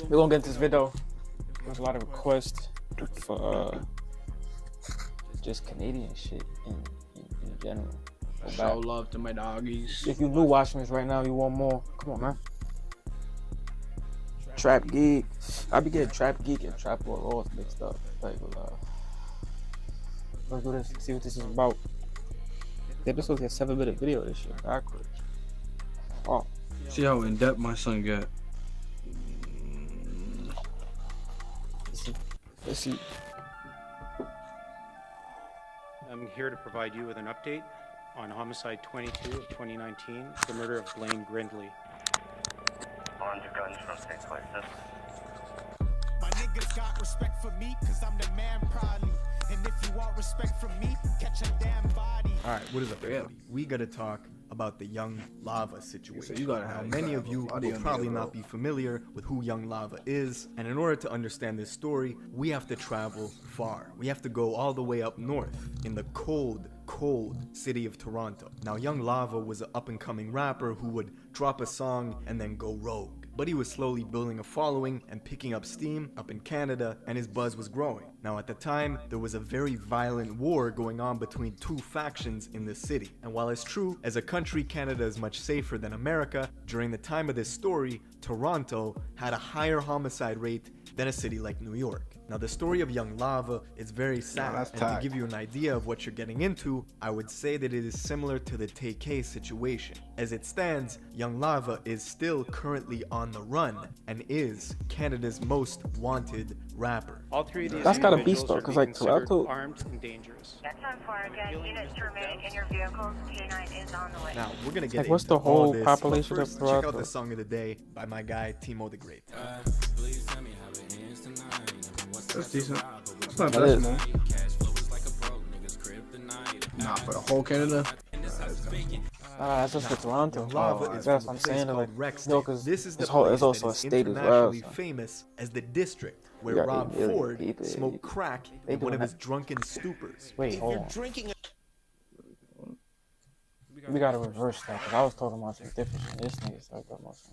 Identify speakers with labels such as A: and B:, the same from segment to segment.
A: We're gonna get into this video. There's a lot of requests for just Canadian shit in general.
B: Show love to my doggies.
A: If you new watching this right now, you want more, come on, man. Trap Geek. I be getting Trap Geek and Trap Raw mixed up. Like, let's do this, see what this is about. Yeah, this was a 7-minute video, this shit backwards. Oh.
B: See how in depth my son get.
A: Let's see.
C: I'm here to provide you with an update on Homicide 22 of 2019, the murder of Blaine Grindley.
D: Armed guns from same places.
E: My niggas got respect for me, cause I'm the man probably. And if you want respect from me, catch a damn body.
F: Alright, what is up, everybody? We gotta talk about the Young Lava situation.
B: So you gotta
F: now,
B: have
F: many of you will probably not be familiar with who Young Lava is, and in order to understand this story, we have to travel far. We have to go all the way up north in the cold city of Toronto. Now, Young Lava was an up-and-coming rapper who would drop a song and then go rogue. But he was slowly building a following and picking up steam up in Canada, and his buzz was growing. Now, at the time, there was a very violent war going on between two factions in the city. And while it's true, as a country, Canada is much safer than America, during the time of this story, Toronto had a higher homicide rate than a city like New York. Now, the story of Young Lava is very sad, and to give you an idea of what you're getting into, I would say that it is similar to the TK situation. As it stands, Young Lava is still currently on the run and is Canada's most wanted rapper.
C: All three of these
A: That's gotta be
C: individuals
A: so,
C: are
A: 'cause,
C: being
A: like,
C: considered
A: Toronto-
C: armed and dangerous.
D: That's on fire again. Units to remain in your vehicles. K9 is on the way.
F: Now, we're gonna get
A: Like, what's
F: into
A: the whole
F: all this, but
A: population of
F: first, check out
A: Toronto?
F: the song of the day by my guy, Timo the Great.
B: That's decent. It's not
A: That
B: bad,
A: is.
B: man. Nah, for the whole Canada.
A: That's just for Toronto.
F: Lava is
A: That's
F: from
A: what I'm
F: a place
A: saying.
F: called
A: Like,
F: Rexdale.
A: no, because
F: This is the
A: it's
F: place
A: also
F: that
A: a
F: is
A: state as well.
F: internationally
A: So.
F: famous as the district where
A: got
F: Rob
A: 8 million
F: Ford
A: people.
F: smoked crack
A: They
F: in one of
A: doing
F: his drunken stupors.
A: Wait, hold on. We gotta reverse that, because I was talking about some different shit. This nigga started talking about some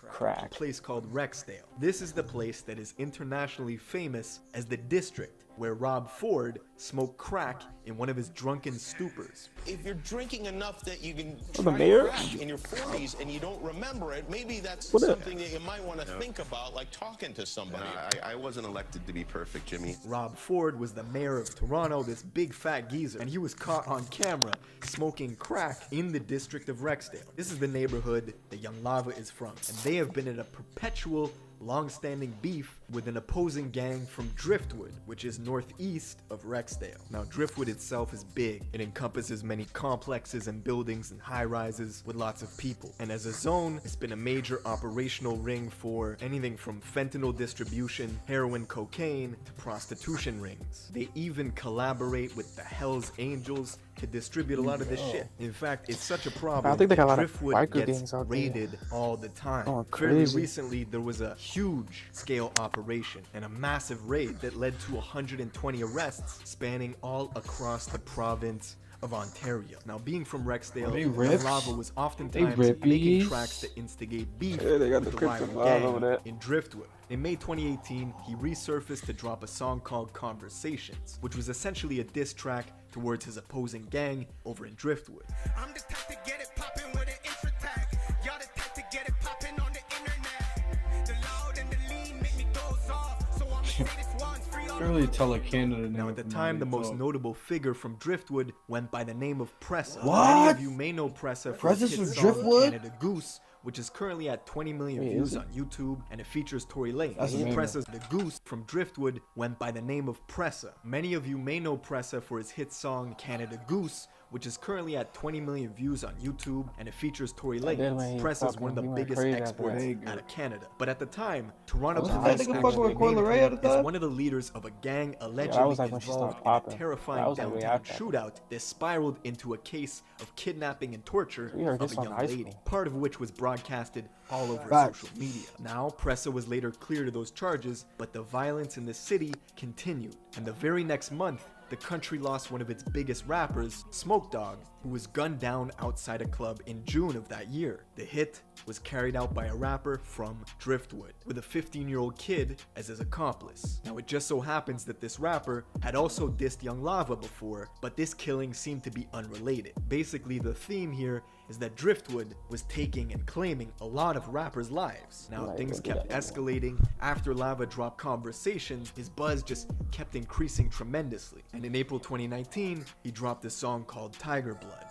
F: A
A: crack.
F: place called Rexdale. This is the place that is internationally famous as the district where Rob Ford smoked crack in one of his drunken stupors.
G: If you're drinking enough that you can
A: the
G: try
A: mayor?
G: crack in your 40s and you don't remember it, maybe that's
A: What the-
G: something that you might want to think about, like talking to somebody.
H: I wasn't elected to be perfect, Jimmy.
F: Rob Ford was the mayor of Toronto, this big fat geezer, and he was caught on camera smoking crack in the district of Rexdale. This is the neighborhood that Young Lava is from, and they have been in a perpetual long-standing beef with an opposing gang from Driftwood, which is northeast of Rexdale. Now, Driftwood itself is big. It encompasses many complexes and buildings and high-rises with lots of people. And as a zone, it's been a major operational ring for anything from fentanyl distribution, heroin, cocaine, to prostitution rings. They even collaborate with the Hells Angels to distribute a lot of this shit. In fact, it's such a problem
A: I think they got a lot of
F: Driftwood
A: biker
F: gets
A: gangs out there.
F: raided all the time.
A: Oh,
F: Fairly
A: crazy.
F: recently, there was a huge scale operation and a massive raid that led to 120 arrests spanning all across the province of Ontario. Now, being from Rexdale,
B: they
F: Young
B: rips?
F: Lava was oftentimes
B: They
F: making
B: rippies?
F: tracks to instigate beef
A: Yeah, they got
F: with
A: the
F: the rival
A: Crips and Live over
F: gang
A: there.
F: in Driftwood. In May 2018, he resurfaced to drop a song called Conversations, which was essentially a diss track towards his opposing gang over in Driftwood.
E: I'm the type to get it poppin' with an intro tag. Y'all the type to get it poppin' on the internet. The loud and the lean make me doze off. So I'ma say this once free all
B: I really tell like Canada
F: Now, at the
B: from
F: time, the
B: how they
F: most
B: talk.
F: notable figure from Driftwood went by the name of Pressa.
B: What?
F: Many of you may know Pressa for his
B: Pressa's
F: hit
B: from
F: song
B: Driftwood?
F: Canada Goose, which is currently at 20 million
A: Wait,
F: views
A: is it?
F: on YouTube, and it features Tory Lanez.
B: That's amazing.
F: Pressa's The Goose from Driftwood went by the name of Pressa. Many of you may know Pressa for his hit song Canada Goose, which is currently at 20 million views on YouTube, and it features Tory
A: did when
F: Lanez.
A: he
F: Pressa is one of the
A: fucking- he went
F: biggest
A: crazy after
F: exports
B: that.
F: out of Canada. But at the time, Toronto
B: Was that
F: police
B: nigga fucking
F: actually
B: with Coi
F: named
B: Leray
F: him
B: at the
F: as
B: time?
F: one of the leaders of a gang allegedly
A: that was like when she started
F: involved in
A: popping.
F: a terrifying
A: That was like way
F: downtown
A: after.
F: shootout that spiraled into a case of kidnapping and torture
A: We heard
F: of
A: this
F: a
A: on
F: young
A: high
F: lady,
A: school.
F: part of which was broadcasted all over
B: Facts.
F: social media. Now, Pressa was later cleared of those charges, but the violence in the city continued. And the very next month, the country lost one of its biggest rappers, Smoke Dogg, who was gunned down outside a club in June of that year. The hit was carried out by a rapper from Driftwood, with a 15-year-old kid as his accomplice. Now it just so happens that this rapper had also dissed Young Lava before, but this killing seemed to be unrelated. Basically, the theme here is that Driftwood was taking and claiming a lot of rappers' lives. Now things kept escalating. After Lava dropped Conversations, his buzz just kept increasing tremendously. And in April 2019, he dropped a song called Tiger Blood.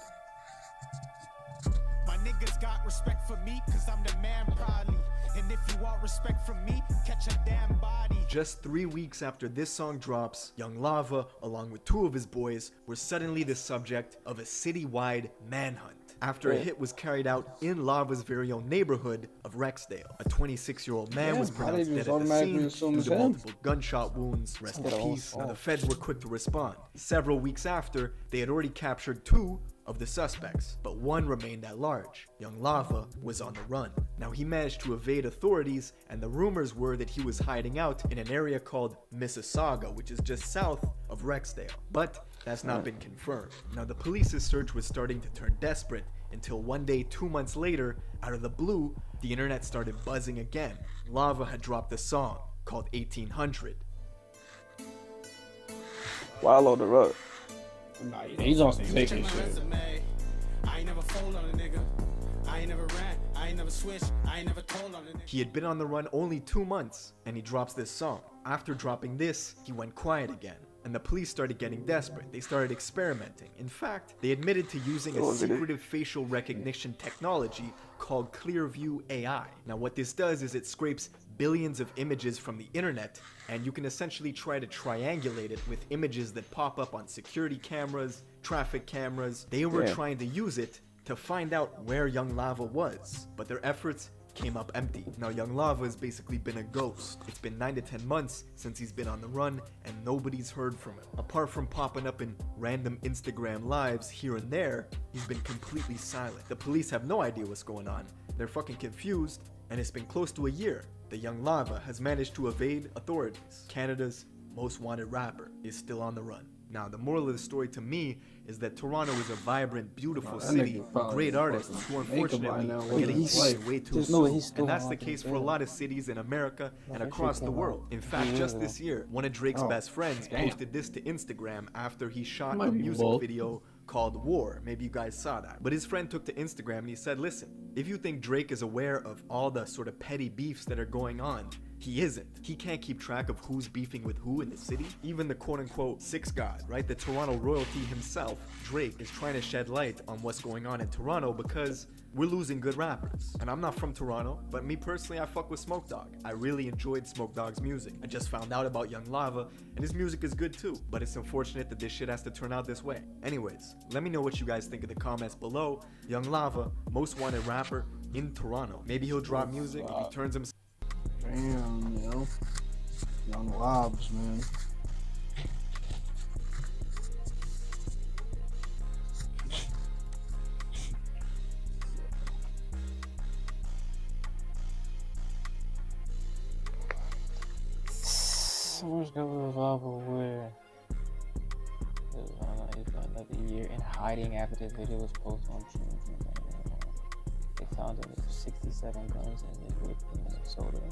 E: My niggas got respect for me, cause I'm the man probably. And if you want respect from me, catch a damn body.
F: Just 3 weeks after this song drops, Young Lava, along with 2 of his boys, were suddenly the subject of a citywide manhunt after a hit was carried out in Lava's very own neighborhood of Rexdale. A 26-year-old man was pronounced dead at the scene due to multiple gunshot wounds. Rest in peace. Now the feds were quick to respond. Several weeks after, they had already captured 2 of the suspects, but 1 remained at large. Young Lava was on the run. Now he managed to evade authorities, and the rumors were that he was hiding out in an area called Mississauga, which is just south of Rexdale, but that's not been confirmed. Now the police's search was starting to turn desperate until one day 2 months later, out of the blue, the internet started buzzing again. Lava had dropped a song called 1800.
A: Wallow the rug.
B: Nah, he's on some fake shit.
E: I ain't never fold on a nigga. I ain't never ran. I ain't never switched. I ain't never told on a nigga.
F: He had been on the run only 2 months, and he drops this song. After dropping this, he went quiet again, and the police started getting desperate. They started experimenting. In fact, they admitted to using a secretive facial recognition technology called Clearview AI. Now what this does is it scrapes billions of images from the internet, and you can essentially try to triangulate it with images that pop up on security cameras, traffic cameras. They were trying to use it to find out where Young Lava was, but their efforts came up empty. Now Young Lava has basically been a ghost. It's been 9 to 10 months since he's been on the run, and nobody's heard from him. Apart from popping up in random Instagram lives here and there, he's been completely silent. The police have no idea what's going on. They're fucking confused, and it's been close to a year that Young Lava has managed to evade authorities. Canada's most wanted rapper is still on the run. Now, the moral of the story to me is that Toronto is a vibrant, beautiful city with great artists who unfortunately are getting played way too soon. And that's the case for a lot of cities in America and across the world. In fact, just this year, one of Drake's best friends posted this to Instagram after he shot a music video called War. Maybe you guys saw that. But his friend took to Instagram and he said, listen, if you think Drake is aware of all the sort of petty beefs that are going on, he isn't. He can't keep track of who's beefing with who in the city. Even the quote-unquote six god, right? The Toronto royalty himself, Drake, is trying to shed light on what's going on in Toronto because we're losing good rappers. And I'm not from Toronto, but me personally, I fuck with Smoke Dogg. I really enjoyed Smoke Dogg's music. I just found out about Young Lava, and his music is good too. But it's unfortunate that this shit has to turn out this way. Anyways, let me know what you guys think in the comments below. Young Lava, most wanted rapper in Toronto. Maybe he'll drop music if he turns himself.
B: Damn, yo. Young Lobs, man.
A: Someone's gonna revolve where another year in hiding after this video was posted on June. They found 67 guns in Minnesota.